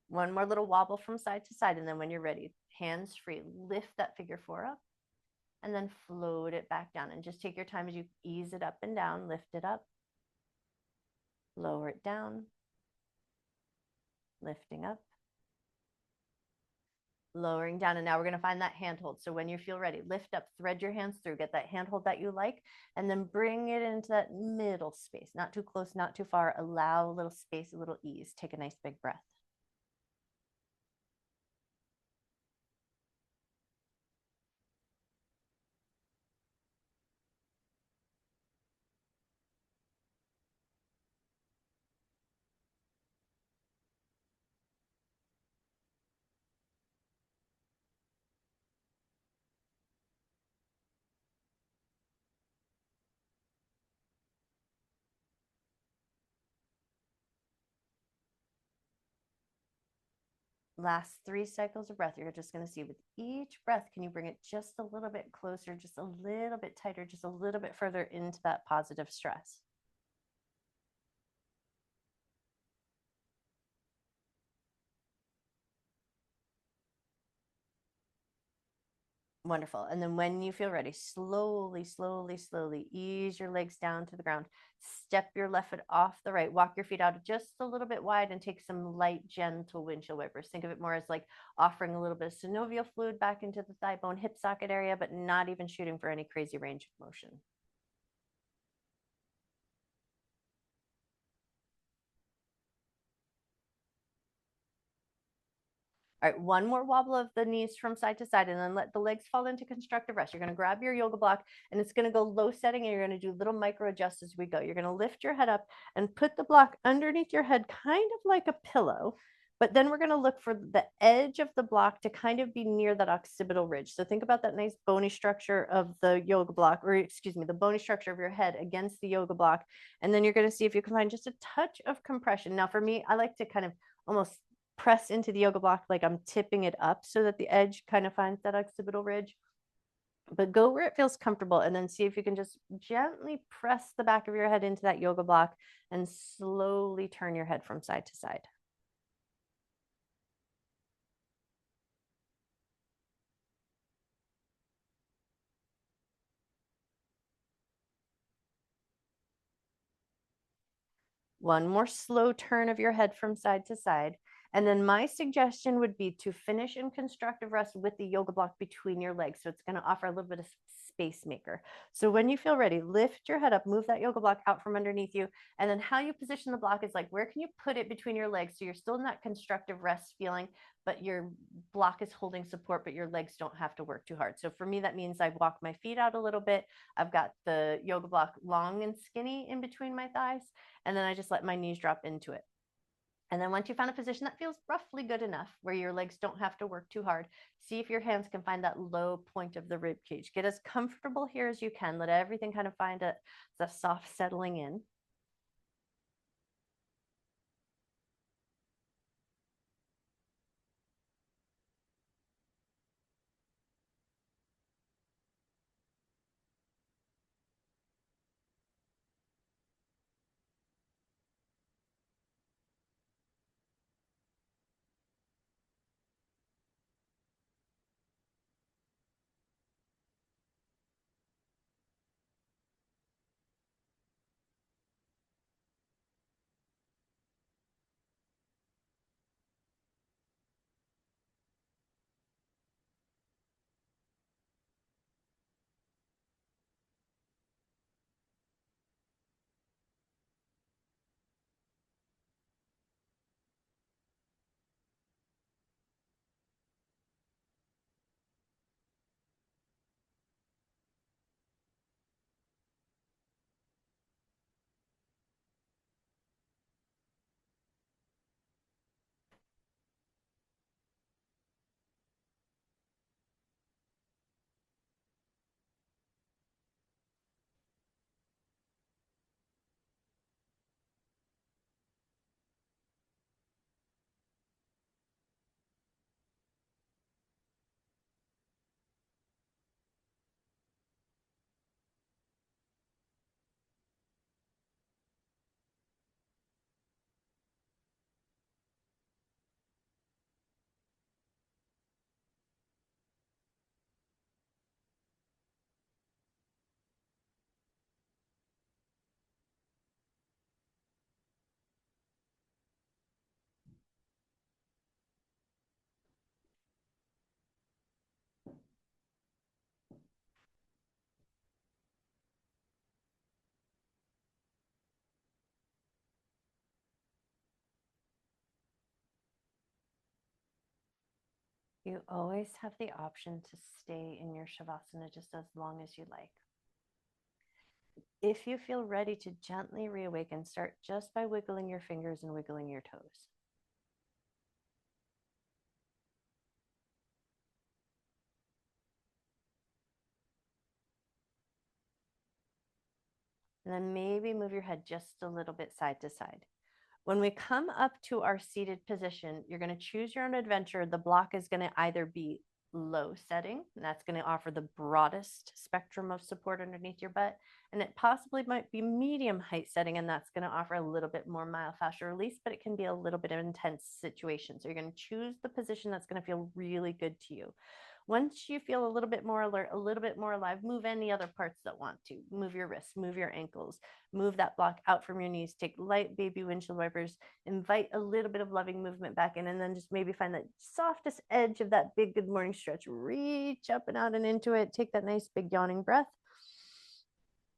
One more little wobble from side to side. And then when you're ready, hands free, lift that figure 4 up and then float it back down. And just take your time as you ease it up and down, lift it up, lower it down, lifting up, lowering down. And now we're going to find that handhold. So when you feel ready, lift up, thread your hands through, get that handhold that you like, and then bring it into that middle space, not too close, not too far. Allow a little space, a little ease. Take a nice big breath. Last 3 cycles of breath. You're just going to see with each breath, can you bring it just a little bit closer, just a little bit tighter, just a little bit further into that positive stress. Wonderful. And then when you feel ready, slowly, slowly, slowly ease your legs down to the ground. Step your left foot off the right. Walk your feet out just a little bit wide and take some light, gentle windshield wipers. Think of it more as like offering a little bit of synovial fluid back into the thigh bone, hip socket area, but not even shooting for any crazy range of motion. All right, one more wobble of the knees from side to side, and then let the legs fall into constructive rest. You're going to grab your yoga block, and it's going to go low setting, and you're going to do little micro adjusts as we go. You're going to lift your head up and put the block underneath your head, kind of like a pillow. But then we're going to look for the edge of the block to kind of be near that occipital ridge. So think about that nice bony structure of the yoga block, or excuse me, the bony structure of your head against the yoga block. And then you're going to see if you can find just a touch of compression. Now, for me, I like to kind of almost press into the yoga block like I'm tipping it up so that the edge kind of finds that occipital ridge. But go where it feels comfortable, and then see if you can just gently press the back of your head into that yoga block and slowly turn your head from side to side. One more slow turn of your head from side to side. And then my suggestion would be to finish in constructive rest with the yoga block between your legs. So it's going to offer a little bit of space maker. So when you feel ready, lift your head up, move that yoga block out from underneath you. And then how you position the block is like, where can you put it between your legs? So you're still in that constructive rest feeling, but your block is holding support, but your legs don't have to work too hard. So for me, that means I walk my feet out a little bit. I've got the yoga block long and skinny in between my thighs, and then I just let my knees drop into it. And then once you found a position that feels roughly good enough, where your legs don't have to work too hard, see if your hands can find that low point of the rib cage. Get as comfortable here as you can. Let everything kind of find a soft settling in. You always have the option to stay in your Shavasana just as long as you like. If you feel ready to gently reawaken, start just by wiggling your fingers and wiggling your toes. And then maybe move your head just a little bit side to side. When we come up to our seated position, you're going to choose your own adventure. The block is going to either be low setting, and that's going to offer the broadest spectrum of support underneath your butt. And it possibly might be medium height setting, and that's going to offer a little bit more myofascial release, but it can be a little bit of intense situation. So you're going to choose the position that's going to feel really good to you. Once you feel a little bit more alert, a little bit more alive, move any other parts that want to. Move your wrists, move your ankles, move that block out from your knees. Take light baby windshield wipers, invite a little bit of loving movement back in, and then just maybe find that softest edge of that big good morning stretch. Reach up and out and into it. Take that nice big yawning breath.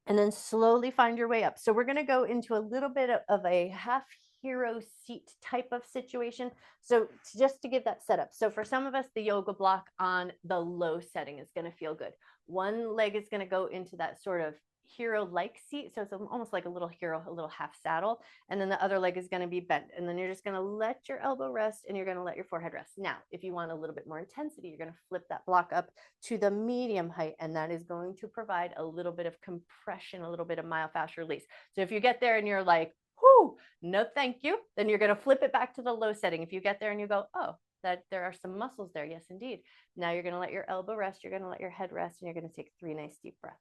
And then slowly find your way up. So we're going to go into a little bit of a half hero seat type of situation. So just to give that setup. So for some of us, the yoga block on the low setting is going to feel good. One leg is going to go into that sort of hero-like seat. So it's almost like a little hero, a little half saddle. And then the other leg is going to be bent. And then you're just going to let your elbow rest and you're going to let your forehead rest. Now, if you want a little bit more intensity, you're going to flip that block up to the medium height. And that is going to provide a little bit of compression, a little bit of myofascial release. So if you get there and you're like, whoo, no, thank you, then you're going to flip it back to the low setting. If you get there and you go, oh, that there are some muscles there. Yes, indeed. Now you're going to let your elbow rest. You're going to let your head rest, and you're going to take 3 nice deep breaths.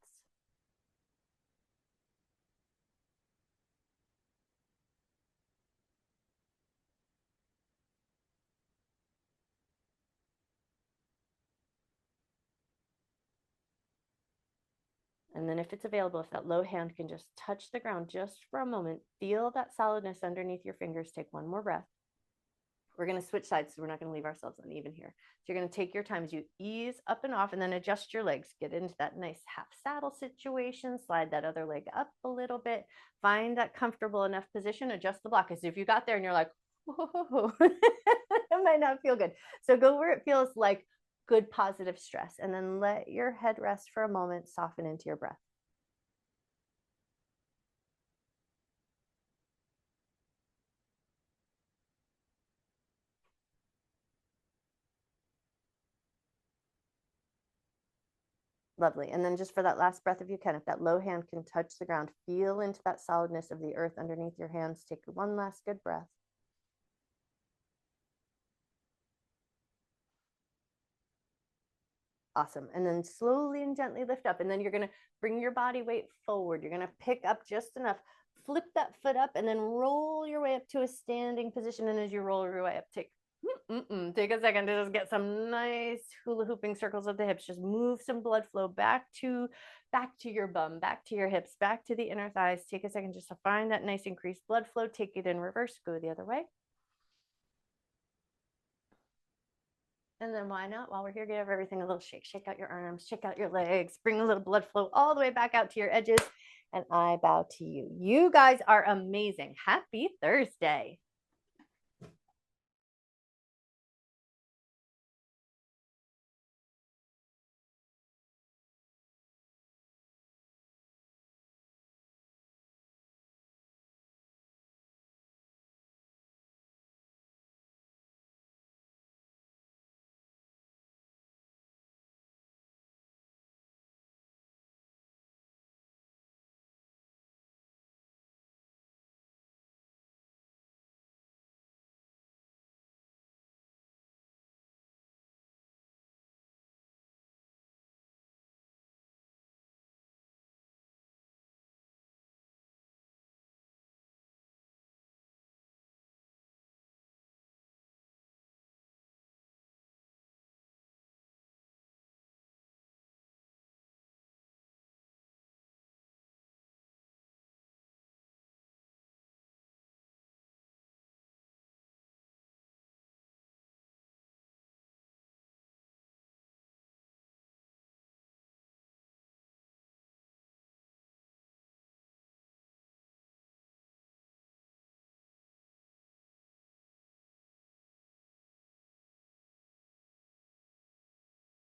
And then if it's available, if that low hand can just touch the ground just for a moment, feel that solidness underneath your fingers. Take one more breath. We're going to switch sides, so we're not going to leave ourselves uneven here. So you're going to take your time as you ease up and off and then adjust your legs. Get into that nice half saddle situation. Slide that other leg up a little bit. Find that comfortable enough position. Adjust the block. Because if you got there and you're like, whoa, it might not feel good. So go where it feels like good positive stress. And then let your head rest for a moment. Soften into your breath. Lovely. And then just for that last breath, if you can, if that low hand can touch the ground, feel into that solidness of the earth underneath your hands. Take one last good breath. Awesome. And then slowly and gently lift up. And then you're going to bring your body weight forward. You're going to pick up just enough. Flip that foot up and then roll your way up to a standing position. And as you roll your way up, take a second to just get some nice hula hooping circles of the hips. Just move some blood flow back to your bum, back to your hips, back to the inner thighs. Take a second just to find that nice increased blood flow. Take it in reverse. Go the other way. And then why not, while we're here, give everything a little shake. Shake out your arms, shake out your legs, bring a little blood flow all the way back out to your edges. And I bow to you. You guys are amazing. Happy Thursday.